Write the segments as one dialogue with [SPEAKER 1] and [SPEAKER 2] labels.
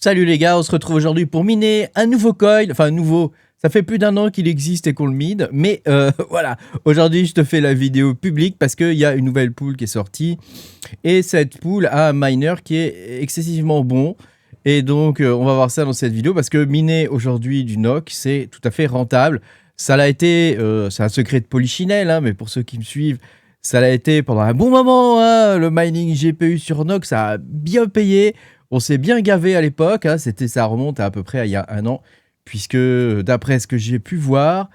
[SPEAKER 1] Salut les gars, on se retrouve aujourd'hui pour miner un nouveau coin, enfin nouveau, ça fait plus d'1 an qu'il existe et qu'on le mine, mais voilà, aujourd'hui je te fais la vidéo publique parce qu'il y a une nouvelle pool qui est sortie, et cette pool a un miner qui est excessivement bon, et donc on va voir ça dans cette vidéo, parce que miner aujourd'hui du NOC, c'est tout à fait rentable. Ça l'a été, c'est un secret de polichinelle, hein, mais pour ceux qui me suivent, ça l'a été pendant un bon moment, hein, le mining GPU sur NOC, ça a bien payé. On s'est bien gavé à l'époque, hein, ça remonte à peu près à il y a 1 an, puisque d'après ce que j'ai pu voir,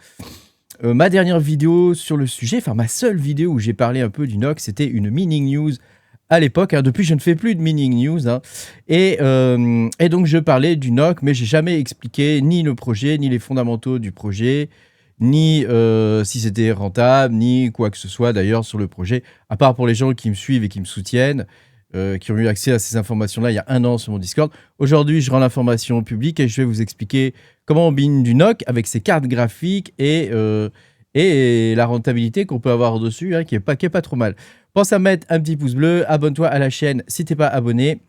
[SPEAKER 1] ma dernière vidéo sur le sujet, enfin ma seule vidéo où j'ai parlé un peu du NOC, c'était une mining news à l'époque. Hein. Depuis, je ne fais plus de mining news. Hein. Et donc, je parlais du NOC, mais j'ai jamais expliqué ni le projet, ni les fondamentaux du projet, ni si c'était rentable, ni quoi que ce soit d'ailleurs sur le projet, à part pour les gens qui me suivent et qui me soutiennent. Qui ont eu accès à ces informations-là il y a 1 an sur mon Discord. Aujourd'hui, je rends l'information publique et je vais vous expliquer comment on mine du NOC avec ses cartes graphiques et la rentabilité qu'on peut avoir dessus, hein, qui est pas trop mal. Pense à mettre un petit pouce bleu, abonne-toi à la chaîne si t'es pas abonné.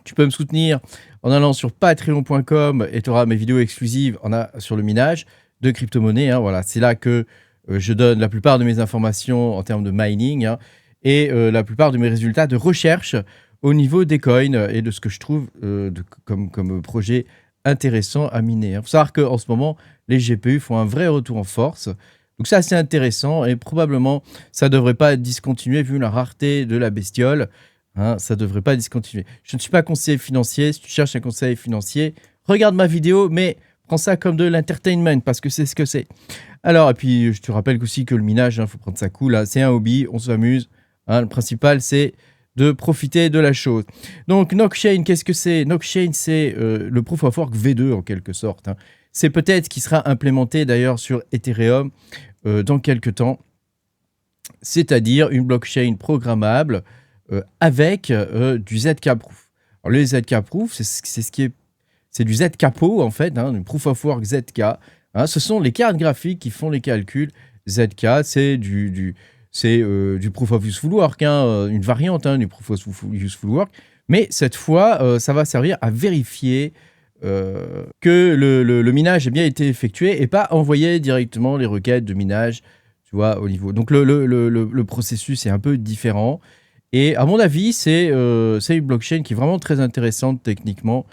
[SPEAKER 1] Tu peux me soutenir en allant sur patreon.com et tu auras mes vidéos exclusives sur le minage de crypto-monnaies. Hein, voilà, c'est là que je donne la plupart de mes informations en termes de mining. Hein, et la plupart de mes résultats de recherche au niveau des coins et de ce que je trouve comme projet intéressant à miner. Il faut savoir qu'en ce moment, les GPU font un vrai retour en force. Donc c'est assez intéressant et probablement ça ne devrait pas discontinuer vu la rareté de la bestiole. Hein, ça ne devrait pas discontinuer. Je ne suis pas conseiller financier. Si tu cherches un conseil financier, regarde ma vidéo, mais prends ça comme de l'entertainment parce que c'est ce que c'est. Alors, et puis je te rappelle aussi que le minage, il faut prendre ça cool. Hein, c'est un hobby, on s'amuse. Hein, le principal, c'est de profiter de la chose. Donc, Nockchain, qu'est-ce que c'est? Nockchain, c'est le Proof of Work V2, en quelque sorte. Hein. C'est peut-être qui sera implémenté, d'ailleurs, sur Ethereum dans quelques temps. C'est-à-dire une blockchain programmable avec du ZK Proof. Alors, le ZK Proof, c'est du ZKPO, en fait, hein, du Proof of Work ZK. Hein, ce sont les cartes graphiques qui font les calculs. ZK, c'est du Proof of Useful Work, hein, une variante du Proof of Useful Work. Mais cette fois, ça va servir à vérifier que le minage a bien été effectué et pas envoyer directement les requêtes de minage, tu vois, au niveau. Donc le processus est un peu différent. Et à mon avis, c'est une blockchain qui est vraiment très intéressante techniquement.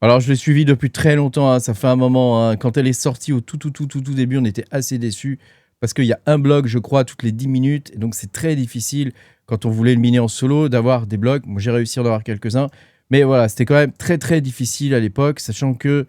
[SPEAKER 1] Alors, je l'ai suivie depuis très longtemps, hein, ça fait un moment. Hein. Quand elle est sortie au tout début, on était assez déçus parce qu'il y a un bloc, je crois, toutes les 10 minutes. Et donc, c'est très difficile, quand on voulait le miner en solo, d'avoir des blocs. Moi, j'ai réussi à en avoir quelques-uns. Mais voilà, c'était quand même très difficile à l'époque, sachant que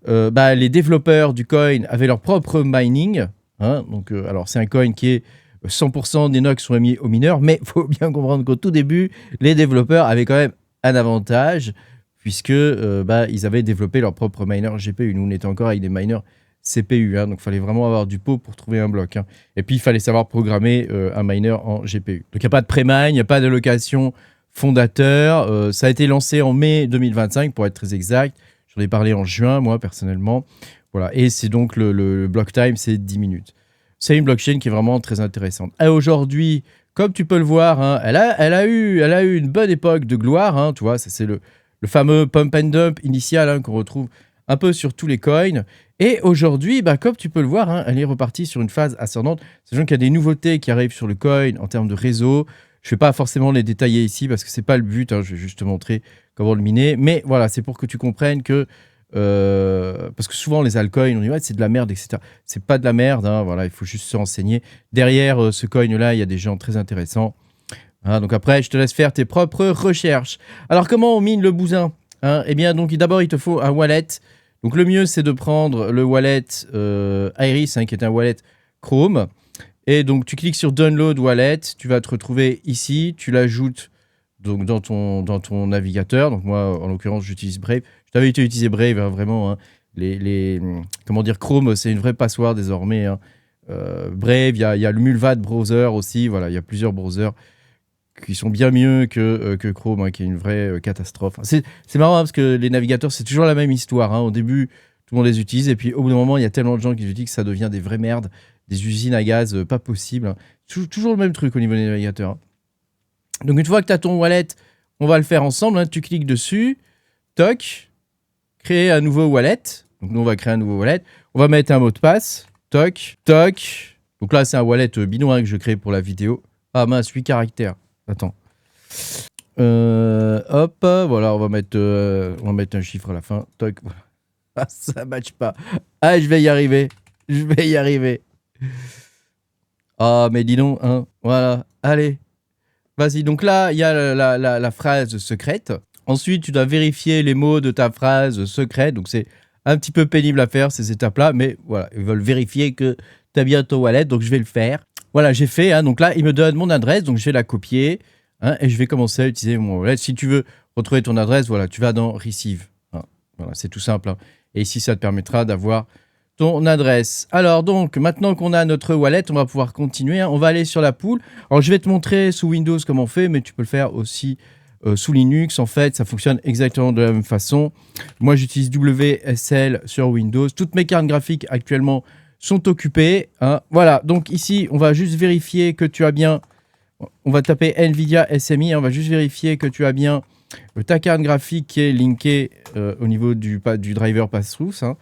[SPEAKER 1] les développeurs du coin avaient leur propre mining. Hein, donc, alors, c'est un coin qui est 100% des NOC sont émis aux mineurs, mais il faut bien comprendre qu'au tout début, les développeurs avaient quand même un avantage, puisque ils avaient développé leur propre miner GPU. Nous, on était encore avec des miners CPU, hein, donc il fallait vraiment avoir du pot pour trouver un bloc. Hein. Et puis, il fallait savoir programmer un miner en GPU. Donc, il n'y a pas de pré-mine, il n'y a pas d'allocation fondateur. Ça a été lancé en mai 2025, pour être très exact. J'en ai parlé en juin, moi, personnellement. Voilà. Et c'est donc le block time, c'est 10 minutes. C'est une blockchain qui est vraiment très intéressante. Et aujourd'hui, comme tu peux le voir, hein, elle a eu une bonne époque de gloire. Hein, tu vois, c'est le fameux pump and dump initial, hein, qu'on retrouve un peu sur tous les coins. Et aujourd'hui, comme tu peux le voir, hein, elle est repartie sur une phase ascendante. Sachant qu'il y a des nouveautés qui arrivent sur le coin en termes de réseau. Je ne vais pas forcément les détailler ici parce que ce n'est pas le but. Hein, je vais juste te montrer comment le miner. Mais voilà, c'est pour que tu comprennes que... parce que souvent les altcoins, on dit ouais, c'est de la merde, etc. C'est pas de la merde. Hein, voilà, il faut juste se renseigner. Derrière ce coin-là, il y a des gens très intéressants. Hein, donc après, je te laisse faire tes propres recherches. Alors, comment on mine le bousin? Hein, eh bien, donc d'abord, il te faut un wallet. Donc, le mieux, c'est de prendre le wallet Iris, hein, qui est un wallet Chrome. Et donc, tu cliques sur Download Wallet. Tu vas te retrouver ici. Tu l'ajoutes donc dans ton navigateur. Donc, moi, en l'occurrence, j'utilise Brave. Je t'avais utilisé Brave, hein, vraiment. Hein. Comment dire, Chrome, c'est une vraie passoire désormais. Hein. Brave, il y a le Mulvad browser aussi. Voilà, il y a plusieurs browsers qui sont bien mieux que Chrome, hein, qui est une vraie catastrophe. C'est marrant hein, parce que les navigateurs, c'est toujours la même histoire. Hein. Au début, tout le monde les utilise, et puis au bout d'un moment, il y a tellement de gens qui se disent que ça devient des vraies merdes, des usines à gaz pas possibles. Hein. Toujours le même truc au niveau des navigateurs. Hein. Donc une fois que tu as ton wallet, on va le faire ensemble. Hein. Tu cliques dessus, toc, créer un nouveau wallet. Donc nous, on va créer un nouveau wallet. On va mettre un mot de passe. Toc, toc. Donc là, c'est un wallet bidon que je crée pour la vidéo. Ah mince, 8 caractères. Attends. Hop, voilà, on va mettre un chiffre à la fin. Toc. Ah, ça matche pas. Ah, je vais y arriver. Je vais y arriver. Ah, mais dis donc, hein. Voilà. Allez. Vas-y. Donc là, il y a la phrase secrète. Ensuite, tu dois vérifier les mots de ta phrase secrète. Donc, c'est un petit peu pénible à faire, ces étapes-là. Mais voilà, ils veulent vérifier que tu as bien ton wallet. Donc, je vais le faire. Voilà, j'ai fait. Hein. Donc là, il me donne mon adresse. Donc, je vais la copier. Hein, et je vais commencer à utiliser mon wallet. Si tu veux retrouver ton adresse, voilà, tu vas dans Receive. Hein. Voilà, c'est tout simple. Hein. Et ici, ça te permettra d'avoir ton adresse. Alors donc, maintenant qu'on a notre wallet, on va pouvoir continuer. Hein. On va aller sur la pool. Alors, je vais te montrer sous Windows comment on fait, mais tu peux le faire aussi sous Linux. En fait, ça fonctionne exactement de la même façon. Moi, j'utilise WSL sur Windows. Toutes mes cartes graphiques actuellement sont occupées. Hein. Voilà, donc ici, on va juste vérifier que tu as bien... On va taper NVIDIA SMI. On va juste vérifier que tu as bien ta carte graphique qui est linkée au niveau du driver pass-through. Hein.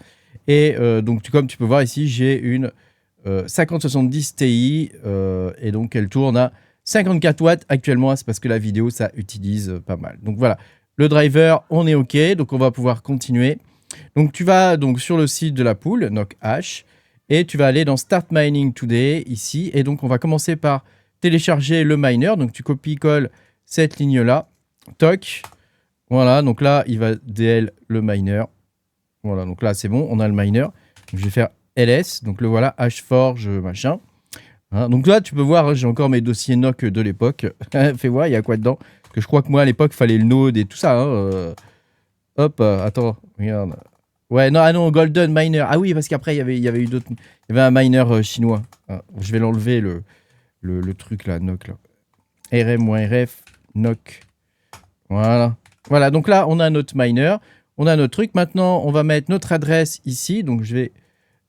[SPEAKER 1] Et donc, comme tu peux voir ici, j'ai une 5070 Ti et donc elle tourne à 54 watts actuellement. C'est parce que la vidéo, ça utilise pas mal. Donc voilà, le driver, on est OK. Donc, on va pouvoir continuer. Donc, tu vas donc sur le site de la pool, NocHash, et tu vas aller dans Start Mining Today ici. Et donc, on va commencer par télécharger le miner. Donc, tu copies-colles cette ligne-là. Toc. Voilà, donc là, il va DL le miner. Voilà, donc là, c'est bon, on a le miner. Donc, je vais faire LS, donc le voilà, Hashforge, machin. Hein, donc là, tu peux voir, hein, j'ai encore mes dossiers NOC de l'époque. Fais voir, il y a quoi dedans? Parce que je crois que moi, à l'époque, il fallait le node et tout ça. Hein, hop, attends, regarde. Ouais, non, ah non, Golden Miner. Ah oui, parce qu'après, il y avait eu d'autres... Il y avait un miner chinois. Ah, je vais l'enlever, le truc là, NOC, là. RM-RF, NOC. Voilà. Voilà, donc là, on a notre miner. On a notre truc. Maintenant, on va mettre notre adresse ici. Donc, je vais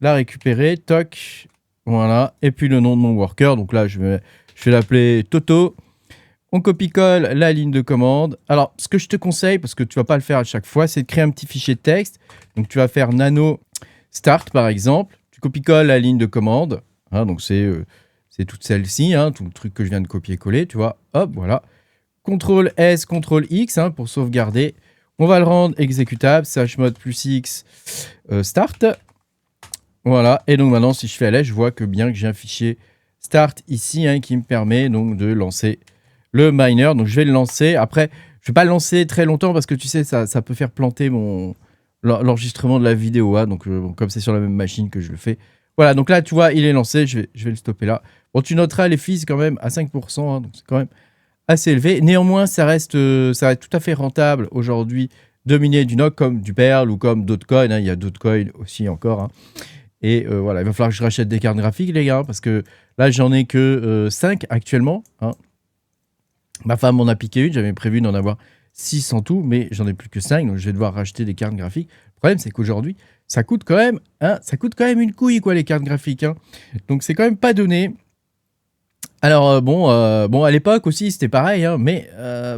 [SPEAKER 1] la récupérer. Toc. Voilà. Et puis, le nom de mon worker. Donc là, je vais l'appeler Toto. On copie-colle la ligne de commande. Alors, ce que je te conseille, parce que tu ne vas pas le faire à chaque fois, c'est de créer un petit fichier de texte. Donc, tu vas faire nano start, par exemple. Tu copie-colles la ligne de commande. Hein, donc, c'est toute celle-ci. Hein, tout le truc que je viens de copier-coller. Tu vois. Hop, voilà. CTRL S, CTRL X hein, pour sauvegarder. On va le rendre exécutable. Chmod +X start. Voilà. Et donc maintenant, si je fais LS, je vois que bien que j'ai un fichier start ici hein, qui me permet donc de lancer le miner. Donc je vais le lancer. Après, je ne vais pas le lancer très longtemps parce que tu sais, ça peut faire planter l'enregistrement de la vidéo. Hein, donc comme c'est sur la même machine que je le fais. Voilà. Donc là, tu vois, il est lancé. Je vais le stopper là. Bon, tu noteras les fees quand même à 5%. Hein, donc c'est quand même assez élevé. Néanmoins, ça reste tout à fait rentable aujourd'hui de miner du NOC comme du Perl ou comme d'autres coins. Hein. Il y a d'autres coins aussi encore. Hein. Et voilà, il va falloir que je rachète des cartes graphiques, les gars, parce que là, j'en ai que 5 actuellement. Hein. Ma femme m'en a piqué une. J'avais prévu d'en avoir 6 en tout, mais j'en ai plus que 5. Donc, je vais devoir racheter des cartes graphiques. Le problème, c'est qu'aujourd'hui, ça coûte quand même une couille, quoi, les cartes graphiques. Hein. Donc, c'est quand même pas donné. Alors, bon, à l'époque aussi, c'était pareil, hein, mais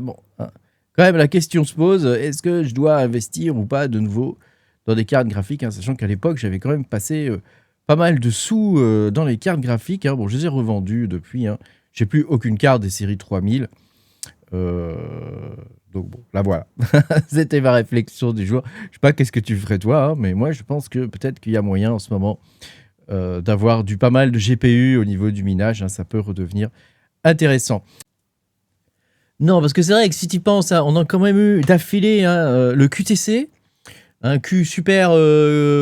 [SPEAKER 1] bon, hein, quand même, la question se pose, est-ce que je dois investir ou pas de nouveau dans des cartes graphiques, hein, sachant qu'à l'époque, j'avais quand même passé pas mal de sous dans les cartes graphiques. Hein. Bon, je les ai revendues depuis, hein. J'ai plus aucune carte des séries 3000. Donc bon, là voilà, c'était ma réflexion du jour. Je sais pas qu'est-ce que tu ferais toi, hein, mais moi, je pense que peut-être qu'il y a moyen en ce moment d'avoir pas mal de GPU au niveau du minage, hein, ça peut redevenir intéressant. Non, parce que c'est vrai que si tu penses, hein, on a quand même eu d'affilée hein, le QTC, un Q Super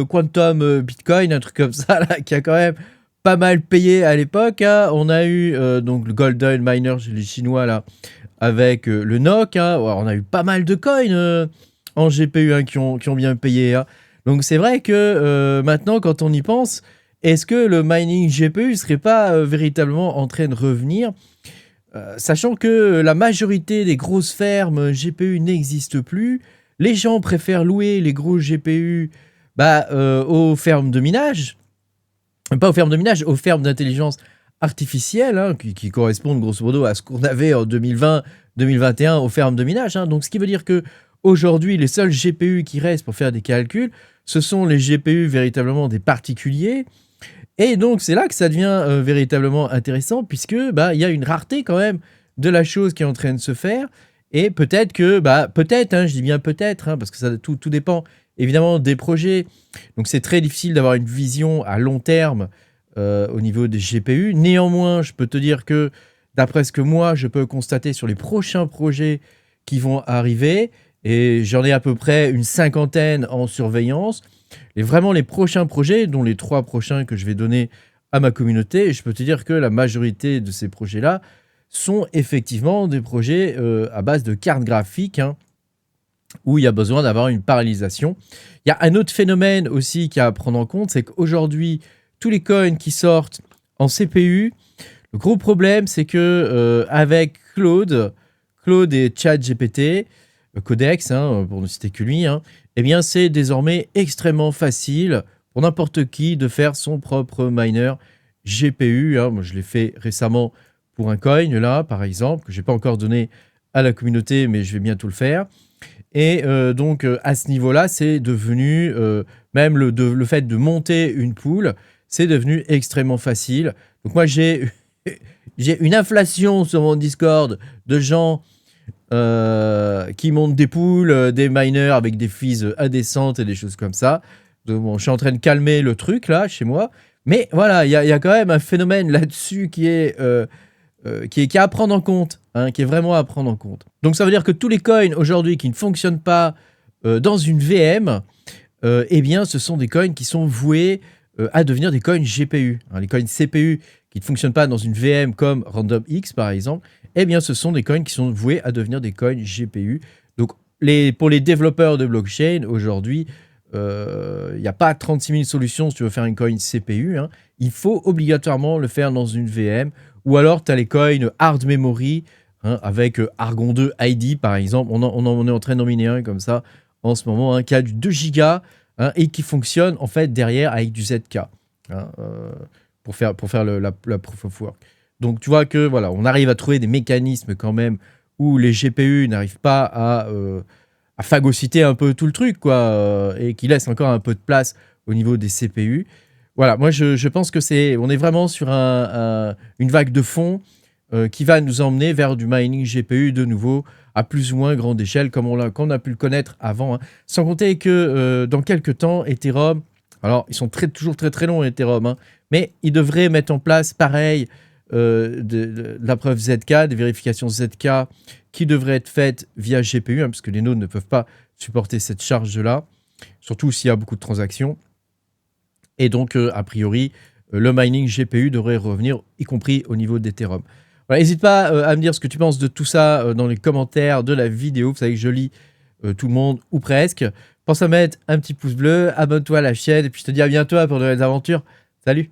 [SPEAKER 1] Quantum Bitcoin, un truc comme ça, là, qui a quand même pas mal payé à l'époque. Hein. On a eu donc le Golden Miner, les Chinois, là, avec le NOC. Hein. On a eu pas mal de coins en GPU hein, qui ont bien payé. Hein. Donc c'est vrai que maintenant, quand on y pense, est-ce que le mining GPU ne serait pas véritablement en train de revenir sachant que la majorité des grosses fermes GPU n'existent plus, les gens préfèrent louer les gros GPU aux fermes de minage, pas aux fermes de minage, aux fermes d'intelligence artificielle, hein, qui correspondent grosso modo à ce qu'on avait en 2020-2021 aux fermes de minage. Hein. Donc ce qui veut dire que Aujourd'hui, les seuls GPU qui restent pour faire des calculs, ce sont les GPU véritablement des particuliers. Et donc, c'est là que ça devient véritablement intéressant, puisque bah, il y a une rareté quand même de la chose qui est en train de se faire. Et peut-être que, bah, peut-être, hein, je dis bien peut-être, hein, parce que ça, tout dépend évidemment des projets. Donc, c'est très difficile d'avoir une vision à long terme au niveau des GPU. Néanmoins, je peux te dire que, d'après ce que moi, je peux constater sur les prochains projets qui vont arriver, et j'en ai à peu près une cinquantaine en surveillance, et vraiment les prochains projets, dont les 3 prochains que je vais donner à ma communauté, je peux te dire que la majorité de ces projets-là sont effectivement des projets à base de cartes graphiques, hein, où il y a besoin d'avoir une parallélisation. Il y a un autre phénomène aussi qu'il y a à prendre en compte, c'est qu'aujourd'hui, tous les coins qui sortent en CPU, le gros problème, c'est que avec Claude et ChatGPT, Codex, hein, pour ne citer que lui, hein, eh bien, c'est désormais extrêmement facile pour n'importe qui de faire son propre miner GPU. Hein. Moi, je l'ai fait récemment pour un coin, là, par exemple, que je n'ai pas encore donné à la communauté, mais je vais bientôt le faire. Et donc, à ce niveau-là, c'est devenu, même le fait de monter une pool, c'est devenu extrêmement facile. Donc, moi, j'ai une inflation sur mon Discord de gens qui montent des pools, des miners avec des fees indécentes et des choses comme ça. Donc, bon, je suis en train de calmer le truc, là, chez moi. Mais voilà, il y a quand même un phénomène là-dessus qui est à prendre en compte, hein, qui est vraiment à prendre en compte. Donc ça veut dire que tous les coins aujourd'hui qui ne fonctionnent pas dans une VM, eh bien ce sont des coins qui sont voués à devenir des coins GPU. Hein, les coins CPU qui ne fonctionnent pas dans une VM comme RandomX par exemple, eh bien ce sont des coins qui sont voués à devenir des coins GPU. Donc pour les développeurs de blockchain aujourd'hui, il n'y a pas 36 000 solutions si tu veux faire une coin CPU. Hein. Il faut obligatoirement le faire dans une VM. Ou alors, tu as les coins hard memory, hein, avec Argon 2 ID, par exemple. On est en train d'en miner un comme ça en ce moment, hein, qui a du 2 Go hein, et qui fonctionne en fait derrière avec du ZK hein, pour faire la proof of work. Donc, tu vois que voilà, on arrive à trouver des mécanismes quand même où les GPU n'arrivent pas à phagocyter un peu tout le truc, quoi, et qui laissent encore un peu de place au niveau des CPU. Voilà, moi je pense que on est vraiment sur une vague de fond qui va nous emmener vers du mining GPU de nouveau à plus ou moins grande échelle comme on a pu le connaître avant. Hein. Sans compter que dans quelques temps, Ethereum, alors ils sont toujours très très longs Ethereum, hein, mais ils devraient mettre en place pareil de la preuve ZK, des vérifications ZK qui devraient être faites via GPU, hein, parce que les nodes ne peuvent pas supporter cette charge-là, surtout s'il y a beaucoup de transactions. Et donc, a priori, le mining GPU devrait revenir, y compris au niveau d'Ethereum. Voilà, n'hésite pas à me dire ce que tu penses de tout ça dans les commentaires de la vidéo. Vous savez que je lis tout le monde, ou presque. Pense à mettre un petit pouce bleu, abonne-toi à la chaîne, et puis je te dis à bientôt pour de nouvelles aventures. Salut!